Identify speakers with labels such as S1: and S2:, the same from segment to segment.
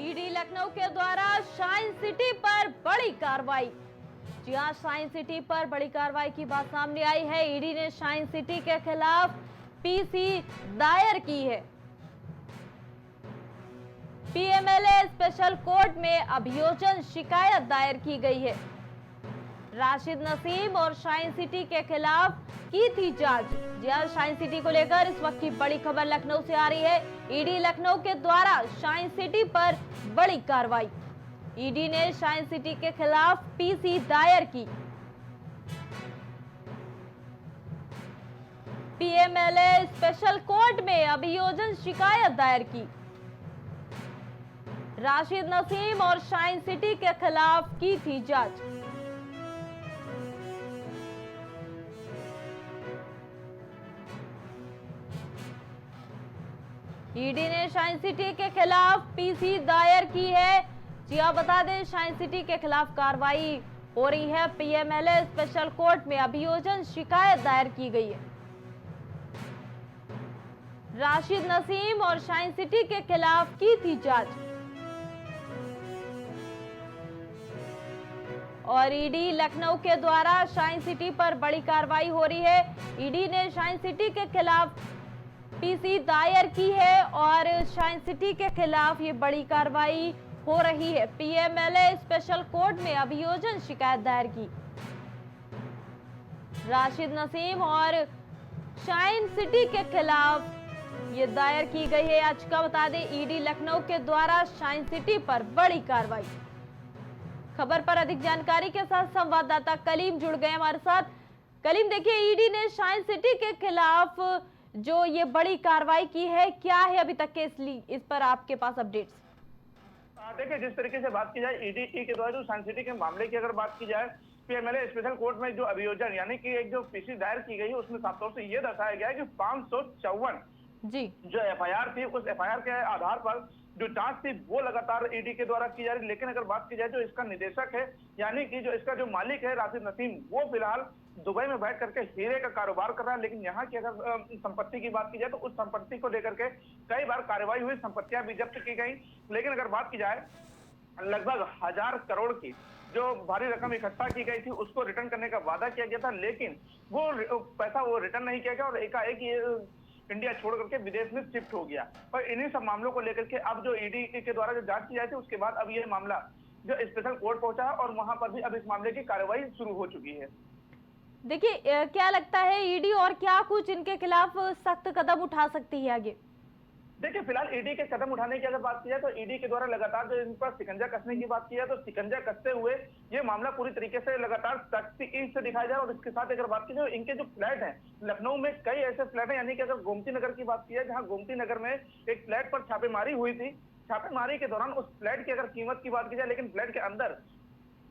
S1: ED Lucknow के द्वारा science city पर बड़ी कार्रवाई। जी हां, साइंस सिटी पर बड़ी कार्रवाई की बात सामने आई है। ईडी ने साइंस सिटी के खिलाफ पीसी दायर की है। पीएमएलए स्पेशल कोर्ट में अभियोजन शिकायत दायर की गई है। राशिद नसीम और साइंस सिटी के खिलाफ की थी जांच। जी हां, साइंस सिटी को लेकर इस वक्त की बड़ी खबर लखनऊ से आ रही है। ईडी लखनऊ के द्वारा साइंस सिटी पर बड़ी कार्रवाई। ईडी ने साइंस सिटी के खिलाफ पीसी दायर की। पीएमएलए स्पेशल कोर्ट में अभियोजन शिकायत दायर की। राशिद नसीम और साइंस सिटी के खिलाफ की थी जांच। ईडी ने साइंस सिटी के खिलाफ पीसी दायर की है। जी हां, बता दें साइंस सिटी के खिलाफ कार्रवाई हो रही है। पीएमएलए स्पेशल कोर्ट में अभियोजन शिकायत दायर की गई है। राशिद नसीम और साइंस सिटी के खिलाफ की थी जांच। और ईडी लखनऊ के द्वारा साइंस सिटी पर बड़ी कार्रवाई हो रही है। ईडी ने साइंस सिटी के खिलाफ पीसी दायर की है और साइंस सिटी के खिलाफ ये बड़ी कार्रवाई हो रही है। पीएमएलए स्पेशल कोर्ट में अभियोजन शिकायत दायर की। राशिद नसीम और साइंस सिटी के खिलाफ ये दायर की गई है याचिका। बता दें ईडी लखनऊ के द्वारा साइंस सिटी पर बड़ी कार्रवाई। खबर पर अधिक जानकारी के साथ संवाददाता कलीम जुड़ गए हमारे साथ। कलीम, देखिए ईडी ने साइंस सिटी के खिलाफ जो ये बड़ी कार्रवाई की है, क्या है अभी तक के इस पर आपके पास अपडेट्स?
S2: देखिए, जिस तरीके से बात की जाए ईडी के द्वारा जो साइंस सिटी के मामले की अगर बात की जाए, पीएमएलए स्पेशल कोर्ट में जो अभियोजन यानी कि एक जो पीसी दायर की गई है उसमें साफ तौर से ये दर्शाया गया है कि 554
S1: जी
S2: जो एफआईआर थी उस एफआईआर के आधार पर जो जांच थी वो लगातार ईडी के द्वारा की जा रही। लेकिन अगर बात की जाए जो इसका निदेशक है यानी कि जो इसका जो मालिक है राशिद नसीम, वो फिलहाल दुबई में बैठ करके हीरे का कारोबार कर रहा है। लेकिन यहाँ की अगर संपत्ति की बात की जाए तो उस संपत्ति को लेकर के कई बार कार्रवाई हुई, संपत्तियां भी जब्त की गई। लेकिन अगर बात की जाए लगभग 1000 करोड़ की जो भारी रकम इकट्ठा की गई थी उसको रिटर्न करने का वादा किया गया था, लेकिन वो पैसा वो रिटर्न नहीं किया गया और एकाएक ये इंडिया छोड़ करके विदेश में शिफ्ट हो गया। और इन्हीं सब मामलों को लेकर के अब जो ईडी के द्वारा जो जांच की जाती है उसके बाद अब ये मामला जो स्पेशल कोर्ट पहुंचा है और वहां पर भी अब इस मामले की कार्रवाई शुरू हो चुकी है।
S1: देखिए, क्या लगता है ईडी और क्या कुछ इनके खिलाफ सख्त कदम उठा सकती है आगे?
S2: देखिए, फिलहाल ईडी के कदम उठाने की अगर बात की जाए तो ईडी के द्वारा लगातार जो इन पर शिकंजा कसने की बात की जाए तो शिकंजा कसते हुए ये मामला पूरी तरीके से लगातार सख्ती से दिखाया जाए। और इसके साथ अगर बात की जाए इनके जो फ्लैट हैं लखनऊ में, कई ऐसे फ्लैट हैं यानी कि अगर गोमती नगर की बात की जाए जहां गोमती नगर में एक फ्लैट पर छापेमारी हुई थी, छापेमारी के दौरान उस फ्लैट की अगर कीमत की बात की जाए, लेकिन फ्लैट के अंदर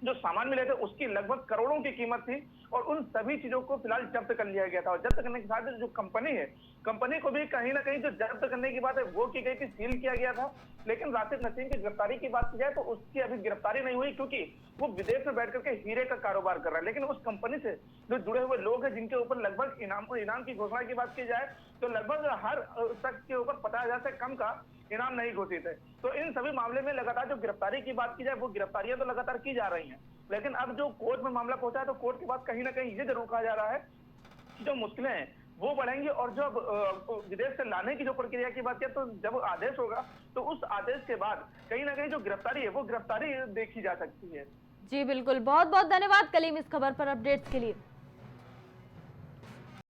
S2: जो सामान मिले थे उसकी लगभग करोड़ों की कीमत थी और उन सभी चीजों को फिलहाल जब्त कर लिया गया था। और जब्त करने के साथ जो कंपनी है, कंपनी को भी कहीं ना कहीं जो जब्त करने की बात है वो की गई थी, सील किया गया था। लेकिन राशिद नसीम की गिरफ्तारी की बात की जाए तो उसकी अभी गिरफ्तारी नहीं हुई क्योंकि वो विदेश में बैठ करके हीरे का कारोबार कर रहा है। लेकिन उस कंपनी से जो जुड़े हुए लोग हैं जिनके ऊपर लगभग इनाम की घोषणा की बात की जाए तो लगभग हर शख्स के ऊपर 50,000 से कम का इनाम नहीं घोषित है। तो इन सभी मामले में लगातार जो गिरफ्तारी की बात की जाए वो गिरफ्तारियां तो लगातार की जा रही हैं। लेकिन अब जो कोर्ट में मामला पहुंचा है तो कोर्ट के बाद कहीं ना कहीं ये जरूर कहा जा रहा है कि जो मुश्किलें हैं वो बढ़ेंगी और जब विदेश से लाने की जो प्रक्रिया की बात किया तो जब आदेश होगा तो उस आदेश के बाद कहीं ना कहीं जो गिरफ्तारी है वो गिरफ्तारी देखी जा सकती है।
S1: जी बिल्कुल, बहुत बहुत धन्यवाद कलीम इस खबर पर अपडेट्स के लिए।